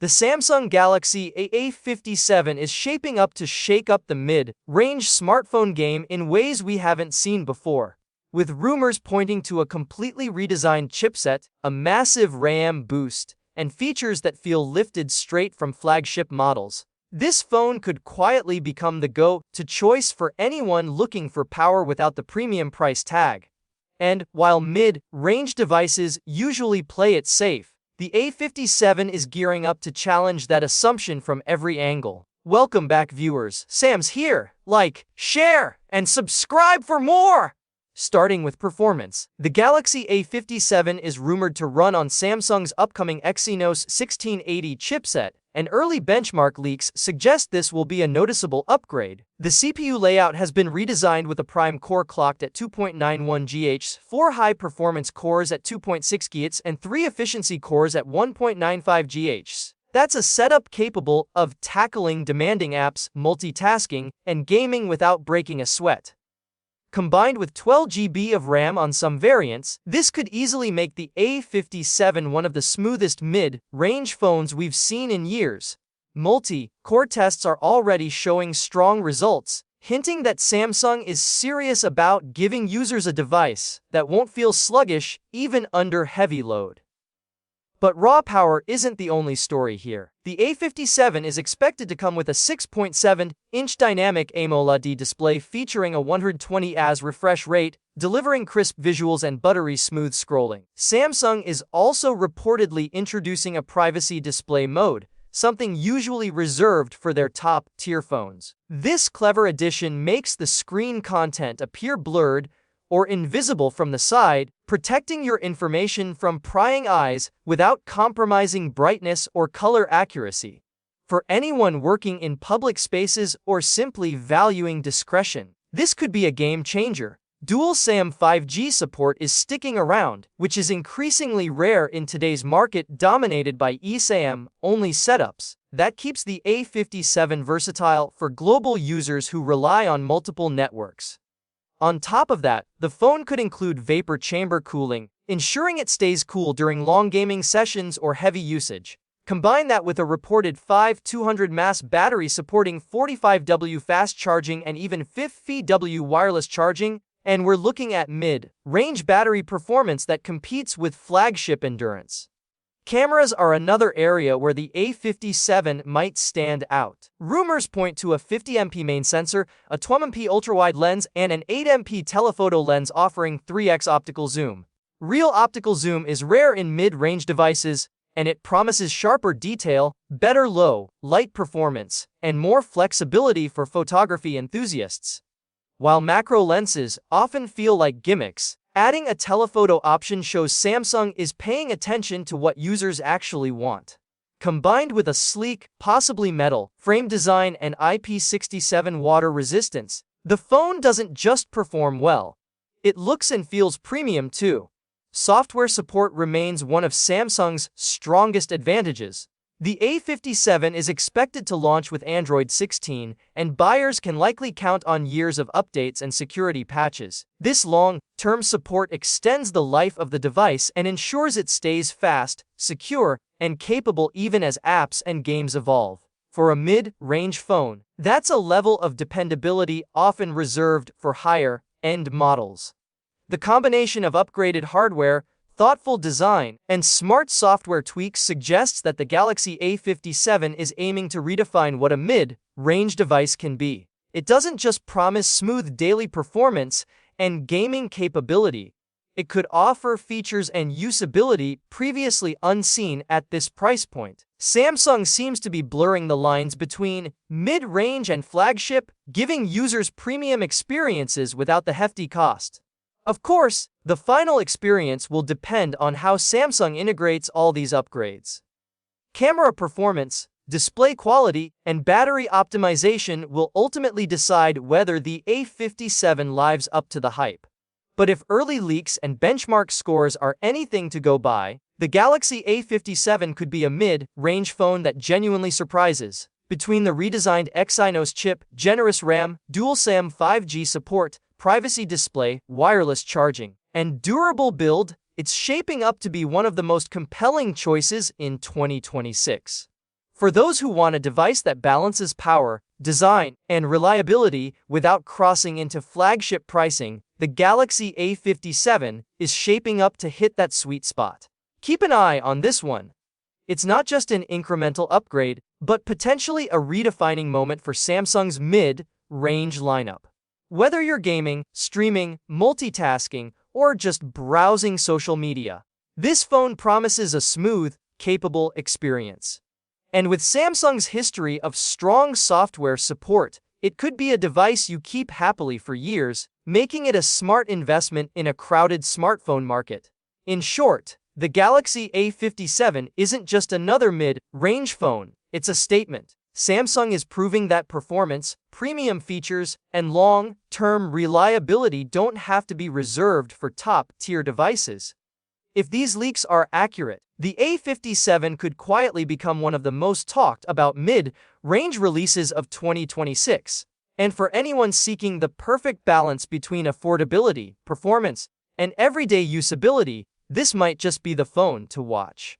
The Samsung Galaxy A57 is shaping up to shake up the mid-range smartphone game in ways we haven't seen before, with rumors pointing to a completely redesigned chipset, a massive RAM boost, and features that feel lifted straight from flagship models. This phone could quietly become the go-to choice for anyone looking for power without the premium price tag. And while mid-range devices usually play it safe, the A57 is gearing up to challenge that assumption from every angle. Welcome back, viewers. Sam's here. Like, share, and subscribe for more! Starting with performance, the Galaxy A57 is rumored to run on Samsung's upcoming Exynos 1680 chipset, and early benchmark leaks suggest this will be a noticeable upgrade. The CPU layout has been redesigned with a prime core clocked at 2.91 GHz, 4 high-performance cores at 2.6 GHz, and 3 efficiency cores at 1.95 GHz. That's a setup capable of tackling demanding apps, multitasking, and gaming without breaking a sweat. Combined with 12 GB of RAM on some variants, this could easily make the A57 one of the smoothest mid-range phones we've seen in years. Multi-core tests are already showing strong results, hinting that Samsung is serious about giving users a device that won't feel sluggish even under heavy load. But raw power isn't the only story here. The A57 is expected to come with a 6.7-inch dynamic AMOLED display featuring a 120 Hz refresh rate, delivering crisp visuals and buttery smooth scrolling. Samsung is also reportedly introducing a privacy display mode, something usually reserved for their top-tier phones. This clever addition makes the screen content appear blurred or invisible from the side, protecting your information from prying eyes without compromising brightness or color accuracy. For anyone working in public spaces or simply valuing discretion, this could be a game changer. Dual SIM 5G support is sticking around, which is increasingly rare in today's market dominated by eSIM-only setups. That keeps the A57 versatile for global users who rely on multiple networks. On top of that, the phone could include vapor chamber cooling, ensuring it stays cool during long gaming sessions or heavy usage. Combine that with a reported 5200 mAh battery supporting 45W fast charging and even 50W wireless charging, and we're looking at mid-range battery performance that competes with flagship endurance. Cameras are another area where the A57 might stand out. Rumors point to a 50MP main sensor, a 12MP ultrawide lens, and an 8MP telephoto lens offering 3x optical zoom. Real optical zoom is rare in mid-range devices, and it promises sharper detail, better low-light performance, and more flexibility for photography enthusiasts. While macro lenses often feel like gimmicks, adding a telephoto option shows Samsung is paying attention to what users actually want. Combined with a sleek, possibly metal, frame design and IP67 water resistance, the phone doesn't just perform well, it looks and feels premium too. Software support remains one of Samsung's strongest advantages. The A57 is expected to launch with Android 16, and buyers can likely count on years of updates and security patches. This long-term support extends the life of the device and ensures it stays fast, secure, and capable even as apps and games evolve. For a mid-range phone, that's a level of dependability often reserved for higher-end models. The combination of upgraded hardware, thoughtful design, and smart software tweaks suggests that the Galaxy A57 is aiming to redefine what a mid-range device can be. It doesn't just promise smooth daily performance and gaming capability, it could offer features and usability previously unseen at this price point. Samsung seems to be blurring the lines between mid-range and flagship, giving users premium experiences without the hefty cost. Of course, the final experience will depend on how Samsung integrates all these upgrades. Camera performance, display quality, and battery optimization will ultimately decide whether the A57 lives up to the hype. But if early leaks and benchmark scores are anything to go by, the Galaxy A57 could be a mid-range phone that genuinely surprises. Between the redesigned Exynos chip, generous RAM, dual SIM 5G support, privacy display, wireless charging, and durable build, it's shaping up to be one of the most compelling choices in 2026. For those who want a device that balances power, design, and reliability without crossing into flagship pricing, the Galaxy A57 is shaping up to hit that sweet spot. Keep an eye on this one. It's not just an incremental upgrade, but potentially a redefining moment for Samsung's mid-range lineup. Whether you're gaming, streaming, multitasking, or just browsing social media, this phone promises a smooth, capable experience. And with Samsung's history of strong software support, it could be a device you keep happily for years, making it a smart investment in a crowded smartphone market. In short, the Galaxy A57 isn't just another mid-range phone, it's a statement. Samsung is proving that performance, premium features, and long-term reliability don't have to be reserved for top-tier devices. If these leaks are accurate, the A57 could quietly become one of the most talked about mid-range releases of 2026. And for anyone seeking the perfect balance between affordability, performance, and everyday usability, this might just be the phone to watch.